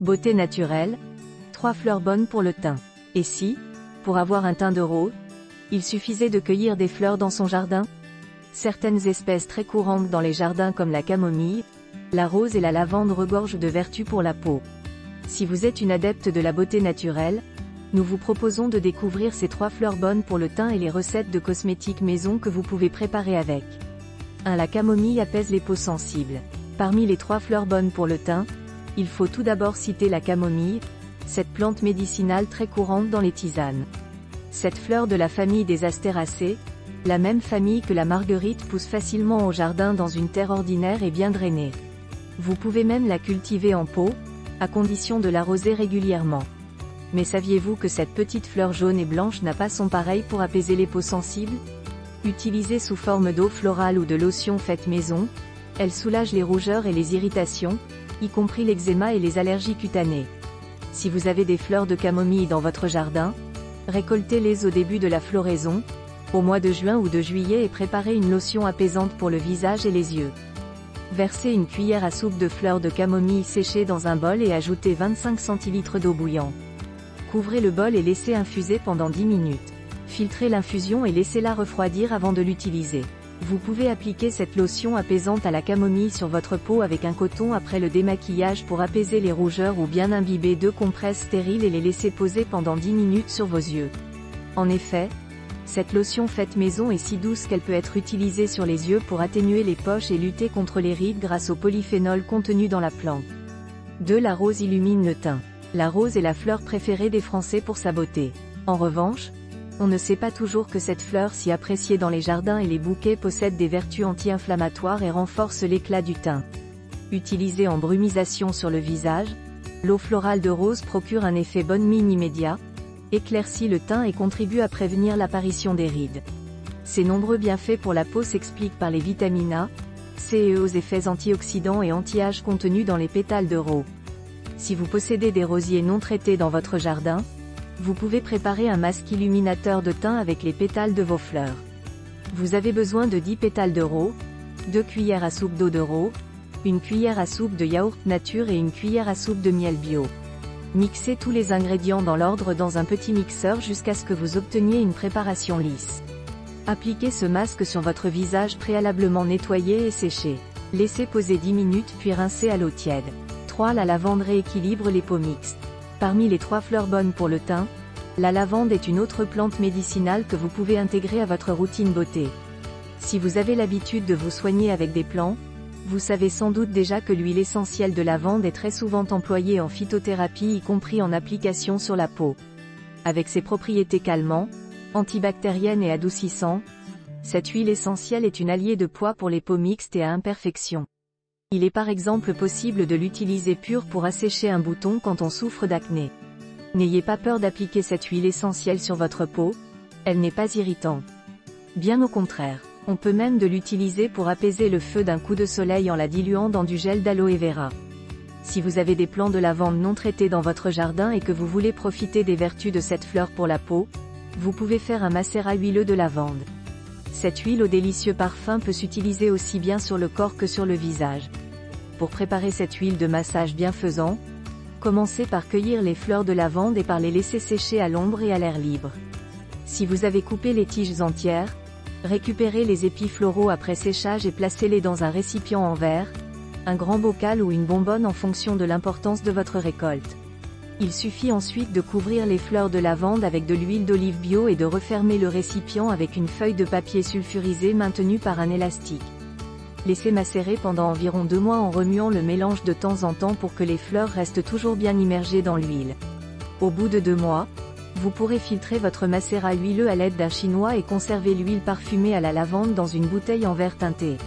Beauté naturelle, 3 fleurs bonnes pour le teint. Et si, pour avoir un teint de rose, il suffisait de cueillir des fleurs dans son jardin? Certaines espèces très courantes dans les jardins comme la camomille, la rose et la lavande regorgent de vertus pour la peau. Si vous êtes une adepte de la beauté naturelle, nous vous proposons de découvrir ces 3 fleurs bonnes pour le teint et les recettes de cosmétiques maison que vous pouvez préparer avec. 1. La camomille apaise les peaux sensibles. Parmi les 3 fleurs bonnes pour le teint, il faut tout d'abord citer la camomille, cette plante médicinale très courante dans les tisanes. Cette fleur de la famille des astéracées, la même famille que la marguerite, pousse facilement au jardin dans une terre ordinaire et bien drainée. Vous pouvez même la cultiver en pot, à condition de l'arroser régulièrement. Mais saviez-vous que cette petite fleur jaune et blanche n'a pas son pareil pour apaiser les peaux sensibles? Utilisée sous forme d'eau florale ou de lotion faite maison, elle soulage les rougeurs et les irritations, y compris l'eczéma et les allergies cutanées. Si vous avez des fleurs de camomille dans votre jardin, récoltez-les au début de la floraison, au mois de juin ou de juillet et préparez une lotion apaisante pour le visage et les yeux. Versez une cuillère à soupe de fleurs de camomille séchées dans un bol et ajoutez 25 cl d'eau bouillante. Couvrez le bol et laissez infuser pendant 10 minutes. Filtrez l'infusion et laissez-la refroidir avant de l'utiliser. Vous pouvez appliquer cette lotion apaisante à la camomille sur votre peau avec un coton après le démaquillage pour apaiser les rougeurs ou bien imbiber 2 compresses stériles et les laisser poser pendant 10 minutes sur vos yeux. En effet, cette lotion faite maison est si douce qu'elle peut être utilisée sur les yeux pour atténuer les poches et lutter contre les rides grâce au polyphénol contenu dans la plante. 2. La rose illumine le teint. La rose est la fleur préférée des Français pour sa beauté. En revanche, on ne sait pas toujours que cette fleur si appréciée dans les jardins et les bouquets possède des vertus anti-inflammatoires et renforce l'éclat du teint. Utilisée en brumisation sur le visage, l'eau florale de rose procure un effet bonne mine immédiat, éclaircit le teint et contribue à prévenir l'apparition des rides. Ses nombreux bienfaits pour la peau s'expliquent par les vitamines A, C et E aux effets antioxydants et anti-âge contenus dans les pétales de rose. Si vous possédez des rosiers non traités dans votre jardin, vous pouvez préparer un masque illuminateur de teint avec les pétales de vos fleurs. Vous avez besoin de 10 pétales de rose, 2 cuillères à soupe d'eau de rose, 1 cuillère à soupe de yaourt nature et 1 cuillère à soupe de miel bio. Mixez tous les ingrédients dans l'ordre dans un petit mixeur jusqu'à ce que vous obteniez une préparation lisse. Appliquez ce masque sur votre visage préalablement nettoyé et séché. Laissez poser 10 minutes puis rincez à l'eau tiède. 3. La lavande rééquilibre les peaux mixtes. Parmi les 3 fleurs bonnes pour le teint, la lavande est une autre plante médicinale que vous pouvez intégrer à votre routine beauté. Si vous avez l'habitude de vous soigner avec des plantes, vous savez sans doute déjà que l'huile essentielle de lavande est très souvent employée en phytothérapie y compris en application sur la peau. Avec ses propriétés calmantes, antibactériennes et adoucissantes, cette huile essentielle est une alliée de poids pour les peaux mixtes et à imperfection. Il est par exemple possible de l'utiliser pure pour assécher un bouton quand on souffre d'acné. N'ayez pas peur d'appliquer cette huile essentielle sur votre peau, elle n'est pas irritante. Bien au contraire, on peut même de l'utiliser pour apaiser le feu d'un coup de soleil en la diluant dans du gel d'aloe vera. Si vous avez des plants de lavande non traités dans votre jardin et que vous voulez profiter des vertus de cette fleur pour la peau, vous pouvez faire un macérat huileux de lavande. Cette huile au délicieux parfum peut s'utiliser aussi bien sur le corps que sur le visage. Pour préparer cette huile de massage bienfaisant, commencez par cueillir les fleurs de lavande et par les laisser sécher à l'ombre et à l'air libre. Si vous avez coupé les tiges entières, récupérez les épis floraux après séchage et placez-les dans un récipient en verre, un grand bocal ou une bonbonne en fonction de l'importance de votre récolte. Il suffit ensuite de couvrir les fleurs de lavande avec de l'huile d'olive bio et de refermer le récipient avec une feuille de papier sulfurisé maintenue par un élastique. Laissez macérer pendant environ 2 mois en remuant le mélange de temps en temps pour que les fleurs restent toujours bien immergées dans l'huile. Au bout de 2 mois, vous pourrez filtrer votre macérat huileux à l'aide d'un chinois et conserver l'huile parfumée à la lavande dans une bouteille en verre teinté.